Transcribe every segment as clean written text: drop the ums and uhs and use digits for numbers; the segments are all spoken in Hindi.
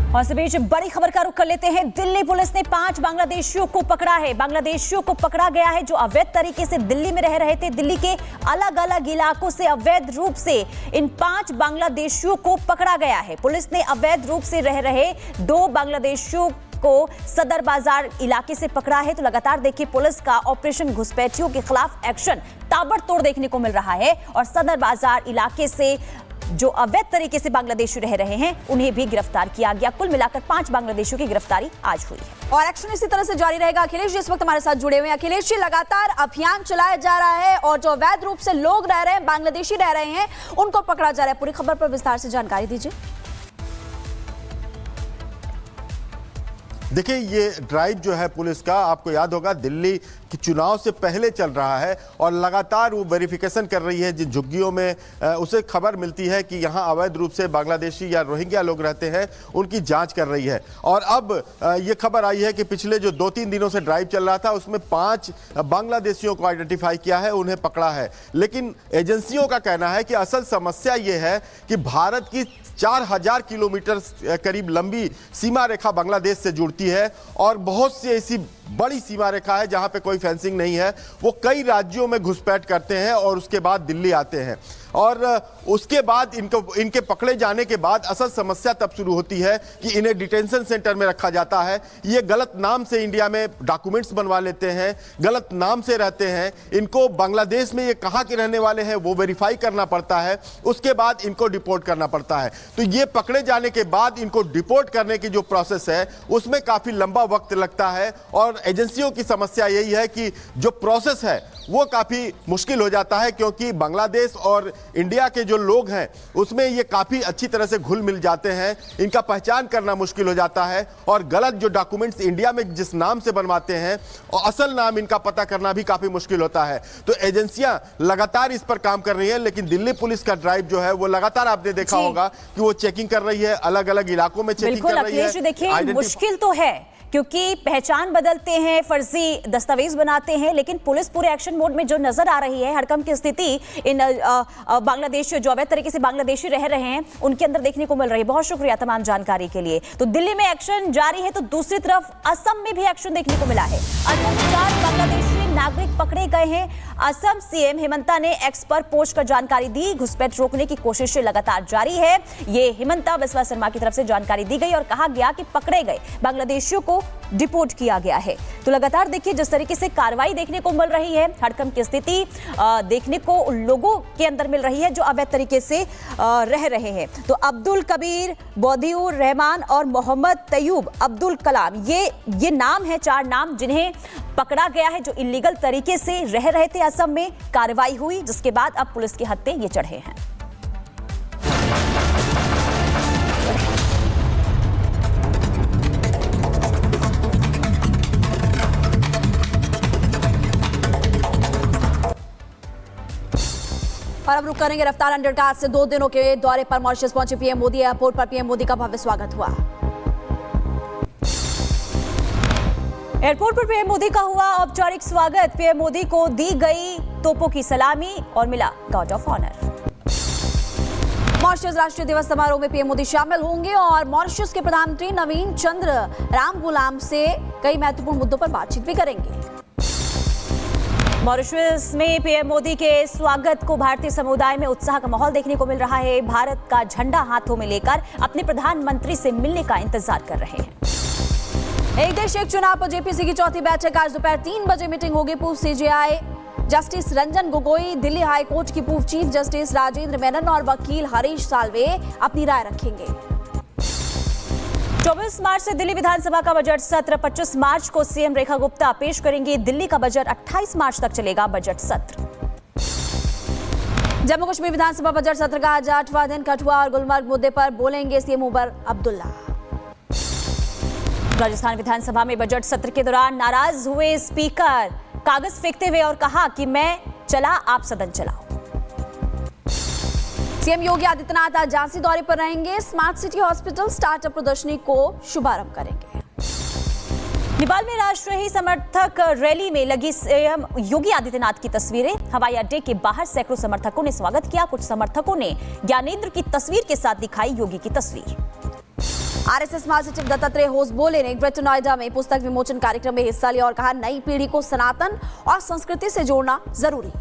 और इस बीच बड़ी खबर का रुख कर लेते हैं। दिल्ली पुलिस ने 5 बांग्लादेशियों को पकड़ा है। बांग्लादेशियों को पकड़ा गया है जो अवैध तरीके से दिल्ली में रह रहे थे। दिल्ली के अलग अलग इलाकों से अवैध रूप से इन 5 बांग्लादेशियों को पकड़ा गया है। पुलिस ने अवैध रूप से रह रहे 2 बांग्लादेशियों को सदर बाजार इलाके से पकड़ा है। तो लगातार देखिए पुलिस का ऑपरेशन घुसपैठियों के खिलाफ एक्शन ताबड़तोड़ देखने को मिल रहा है और सदर बाजार इलाके से जो अवैध तरीके से बांग्लादेशी रह रहे हैं उन्हें भी गिरफ्तार किया गया। कुल मिलाकर 5 बांग्लादेशियों की गिरफ्तारी आज हुई है और एक्शन इसी तरह से जारी रहेगा। अखिलेश जी इस वक्त हमारे साथ जुड़े हुए हैं। अखिलेश जी, लगातार अभियान चलाया जा रहा है और जो अवैध रूप से लोग रह रहे हैं, बांग्लादेशी रह रहे हैं, उनको पकड़ा जा रहा है। पूरी खबर पर विस्तार से जानकारी दीजिए। देखिए, ये ड्राइव जो है पुलिस का, आपको याद होगा दिल्ली के चुनाव से पहले चल रहा है और लगातार वो वेरिफिकेशन कर रही है जिन झुग्गियों में उसे खबर मिलती है कि यहाँ अवैध रूप से बांग्लादेशी या रोहिंग्या लोग रहते हैं, उनकी जांच कर रही है। और अब ये खबर आई है कि पिछले जो 2-3 दिनों से ड्राइव चल रहा था उसमें 5 बांग्लादेशियों को आइडेंटिफाई किया है, उन्हें पकड़ा है। लेकिन एजेंसियों का कहना है कि असल समस्या ये है कि भारत की 4000 किलोमीटर करीब लंबी सीमा रेखा बांग्लादेश से जुड़ती है और बहुत सी ऐसी बड़ी सीमा रेखा है जहां पे कोई फेंसिंग नहीं है। वो कई राज्यों में घुसपैठ करते हैं और उसके बाद दिल्ली आते हैं और उसके बाद इनके पकड़े जाने के बाद असल समस्या तब शुरू होती है कि इन्हें डिटेंशन सेंटर में रखा जाता है। ये गलत नाम से इंडिया में डॉक्यूमेंट्स बनवा लेते हैं, गलत नाम से रहते हैं। इनको बांग्लादेश में ये कहाँ के रहने वाले हैं वो वेरीफाई करना पड़ता है, उसके बाद इनको डिपोर्ट करना पड़ता है। तो ये पकड़े जाने के बाद इनको डिपोर्ट करने की जो प्रोसेस है उसमें काफी लंबा वक्त लगता है और एजेंसियों की समस्या यही है कि जो प्रोसेस है वो काफी मुश्किल हो जाता है क्योंकि बांग्लादेश और इंडिया के जो लोग हैं उसमें ये काफी अच्छी तरह से घुल मिल जाते हैं। इनका पहचान करना मुश्किल हो जाता है और गलत जो डॉक्यूमेंट्स इंडिया में जिस नाम से बनवाते हैं और असल नाम इनका पता करना भी काफी मुश्किल होता है। तो एजेंसियां लगातार इस पर काम कर रही है, लेकिन दिल्ली पुलिस का ड्राइव जो है वो लगातार आपने देखा होगा कि वो चेकिंग कर रही है, अलग अलग इलाकों में चेकिंग कर रही है। देखिए, मुश्किल तो है क्योंकि पहचान बदलते हैं, फर्जी दस्तावेज बनाते हैं, लेकिन पुलिस पूरे एक्शन मोड में जो नजर आ रही है, हड़कंप की स्थिति इन बांग्लादेशी जो अवैध तरीके से बांग्लादेशी रह रहे हैं उनके अंदर देखने को मिल रही है। बहुत शुक्रिया तमाम जानकारी के लिए। तो दिल्ली में एक्शन जारी है तो दूसरी तरफ असम में भी एक्शन देखने को मिला है। असम में 4 बांग्लादेशी नागरिक पकड़े गए हैं। असम सीएम हिमंता ने एक्स पर पोस्ट कर जानकारी दी। घुसपैठ रोकने की कोशिशें लगातार जारी है। ये हिमंता बिस्वा शर्मा की तरफ से जानकारी दी गई और कहा गया कि पकड़े गए बांग्लादेशियों को डिपोर्ट किया गया है। तो लगातार देखिए जिस तरीके से कार्रवाई देखने को मिल रही है, हड़कंप की स्थिति देखने को उन लोगों के अंदर मिल रही है जो अवैध तरीके से रह रहे हैं। तो अब्दुल कबीर, बदिउर रहमान और मोहम्मद तैयूब अब्दुल कलाम, ये नाम है 4 नाम जिन्हें पकड़ा गया है जो इलीगल तरीके से रह रहे थे। असम में कार्रवाई हुई जिसके बाद अब पुलिस के हत्थे ये चढ़े हैं। और अब रुक करेंगे रफ्तार अंडरकास्ट से 2 दिनों के दौरे पर मॉरिशस पहुंचे पीएम मोदी। एयरपोर्ट पर पीएम मोदी का भव्य स्वागत हुआ। एयरपोर्ट पर पीएम मोदी का हुआ औपचारिक स्वागत। पीएम मोदी को दी गई तोपों की सलामी और मिला गार्ड ऑफ ऑनर। मॉरिशस राष्ट्रीय दिवस समारोह में पीएम मोदी शामिल होंगे और मॉरिशस के प्रधानमंत्री नवीन चंद्र राम गुलाम से कई महत्वपूर्ण मुद्दों पर बातचीत भी करेंगे। मॉरिशस में पीएम मोदी के स्वागत को भारतीय समुदाय में उत्साह का माहौल देखने को मिल रहा है। भारत का झंडा हाथों में लेकर अपने प्रधानमंत्री से मिलने का इंतजार कर रहे हैं। एक देश एक चुनाव पर जेपीसी की 4थी बैठक। आज दोपहर 3 बजे मीटिंग होगी। पूर्व CJI justice Ranjan Gogoi, Delhi high court की पूर्व चीफ जस्टिस राजेंद्र मेनन और वकील हरीश साल्वे अपनी राय रखेंगे। 24 मार्च से दिल्ली विधानसभा का बजट सत्र। 25 मार्च को सीएम रेखा गुप्ता पेश करेंगी दिल्ली का बजट। 28 मार्च तक चलेगा बजट सत्र। जम्मू कश्मीर विधानसभा बजट सत्र का आज 8वां दिन। कठुआ और गुलमर्ग मुद्दे पर बोलेंगे सीएम उमर अब्दुल्ला। राजस्थान विधानसभा में बजट सत्र के दौरान नाराज हुए स्पीकर, कागज फेंकते हुए और कहा कि मैं चला आप सदन चलाओ। सीएम योगी आदित्यनाथ आज झांसी दौरे पर रहेंगे। स्मार्ट सिटी हॉस्पिटल स्टार्टअप प्रदर्शनी को शुभारंभ करेंगे। नेपाल में राष्ट्रहित समर्थक रैली में लगी सीएम योगी आदित्यनाथ की तस्वीरें। हवाई अड्डे के बाहर सैकड़ों समर्थकों ने स्वागत किया। कुछ समर्थकों ने ज्ञानेंद्र की तस्वीर के साथ दिखाई योगी की तस्वीर। आरएसएस महासचिव दत्तात्रेय होसबोले ने ग्रेटर नोएडा में पुस्तक विमोचन कार्यक्रम में हिस्सा लिया और कहा, नई पीढ़ी को सनातन और संस्कृति से जोड़ना जरूरी।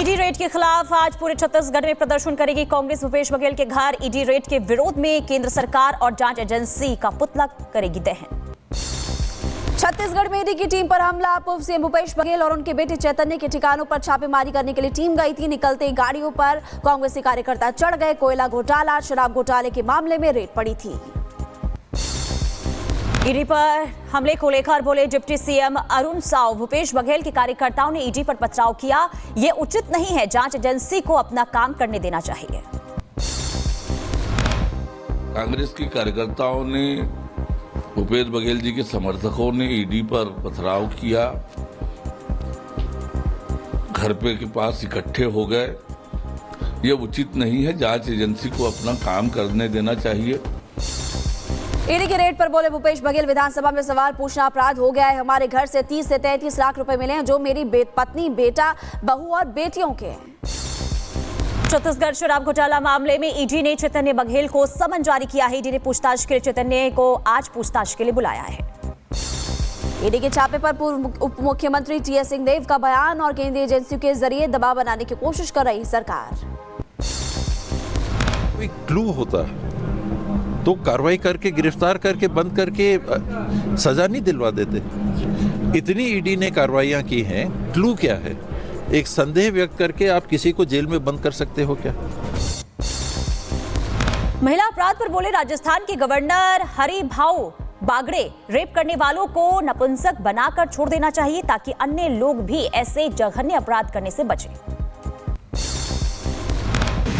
ईडी रेड के खिलाफ आज पूरे छत्तीसगढ़ में प्रदर्शन करेगी कांग्रेस। भूपेश बघेल के घर ईडी रेड के विरोध में केंद्र सरकार और जांच एजेंसी का पुतला करेगी दहन। छत्तीसगढ़ में ईडी की टीम पर हमला। पूर्व सीएम भूपेश बघेल और उनके बेटे चैतन्य के ठिकानों पर छापेमारी करने के लिए टीम गई थी। निकलते गाड़ियों पर कांग्रेसी कार्यकर्ता चढ़ गए। कोयला घोटाला, शराब घोटाले के मामले में रेड पड़ी थी। ईडी पर हमले को लेकर बोले डिप्टी सीएम अरुण साव, भूपेश बघेल के कार्यकर्ताओं ने ईडी पर पथराव किया, ये उचित नहीं है, जांच एजेंसी को अपना काम करने देना चाहिए। कांग्रेस के कार्यकर्ताओं ने, भूपेश बघेल जी के समर्थकों ने ईडी पर पथराव किया, घर पे के पास इकट्ठे हो गए, ये उचित नहीं है, जांच एजेंसी को अपना काम करने देना चाहिए। ईडी के रेड पर बोले भूपेश बघेल, विधानसभा में सवाल पूछना अपराध हो गया है। हमारे घर से 30 से 33 लाख रुपए मिले हैं जो मेरी पत्नी, बेटा, बहू और बेटियों के हैं। छत्तीसगढ़ शराब घोटाला मामले में ईडी ने चैतन्य बघेल को समन जारी किया है। ईडी ने पूछताछ के लिए चैतन्य को आज पूछताछ के लिए बुलाया है। ईडी के छापे पर पूर्व उप मुख्यमंत्री टीएस सिंहदेव का बयान और केंद्रीय एजेंसियों के जरिए दबाव बनाने की कोशिश कर रही सरकार। कोई क्लू होता तो कार्रवाई करके, गिरफ्तार करके, बंद करके सजा नहीं दिलवा देते। इतनी ईडी ने कार्रवाइयां की हैं, क्लू क्या है? एक संदेह व्यक्त करके आप किसी को जेल में बंद कर सकते हो क्या? महिला अपराध पर बोले राजस्थान के गवर्नर हरिभाऊ बागड़े, रेप करने वालों को नपुंसक बनाकर छोड़ देना चाहिए ताकि अन्य लोग भी ऐसे जघन्य अपराध करने से बचें।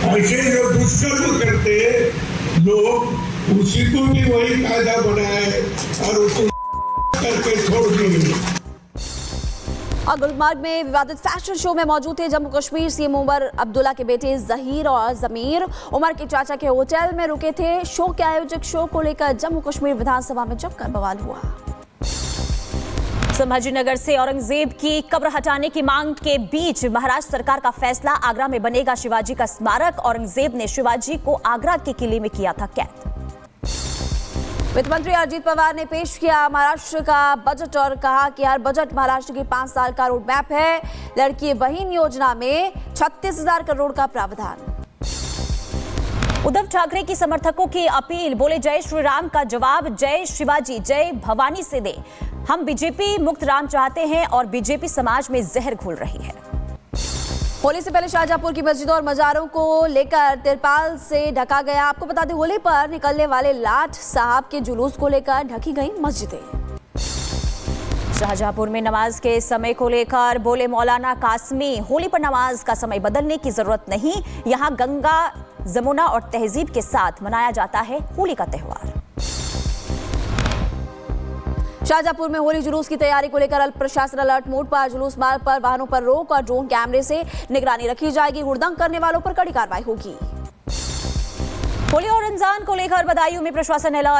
ऐसे जो दुष्कर्म करते लोग, उसी को भी वही कायदा बनाए और उसको करके छोड़ दिए। और गुलमर्ग में विवादित फैशन शो में मौजूद थे जम्मू कश्मीर सीएम उमर अब्दुल्ला के बेटे जहीर और जमीर। उमर के चाचा के होटल में रुके थे। शो के आयोजक शो को लेकर जम्मू कश्मीर विधानसभा में जमकर बवाल हुआ। संभाजीनगर से औरंगजेब की कब्र हटाने की मांग के बीच महाराष्ट्र सरकार का फैसला, आगरा में बनेगा शिवाजी का स्मारक। औरंगजेब ने शिवाजी को आगरा के किले में किया था कैद। वित्त मंत्री अजित पवार ने पेश किया महाराष्ट्र का बजट और कहा कि हर बजट महाराष्ट्र की 5 साल का रोड मैप है। लड़की बहन योजना में 36,000 करोड़ का प्रावधान। उद्धव ठाकरे की समर्थकों की अपील, बोले जय श्री राम का जवाब जय शिवाजी, जय भवानी से दे। हम बीजेपी मुक्त राम चाहते हैं और बीजेपी समाज में जहर घोल रही है। होली से पहले शाहजहांपुर की मस्जिदों और मजारों को लेकर तिरपाल से ढका गया। आपको बता दें, होली पर निकलने वाले लाट साहब के जुलूस को लेकर ढकी गई मस्जिदें। शाहजहांपुर में नमाज के समय को लेकर बोले मौलाना कासमी, होली पर नमाज का समय बदलने की जरूरत नहीं, यहाँ गंगा, जमुना और तहजीब के साथ मनाया जाता है होली का त्योहार। शाहजहांपुर में होली जुलूस की तैयारी को लेकर प्रशासन अलर्ट मोड पर। जुलूस मार्ग पर वाहनों पर रोक और ड्रोन कैमरे से निगरानी रखी जाएगी। हुड़दंग करने वालों पर कड़ी कार्रवाई होगी। होली और रमजान को लेकर बदायूं में प्रशासन अलर्ट।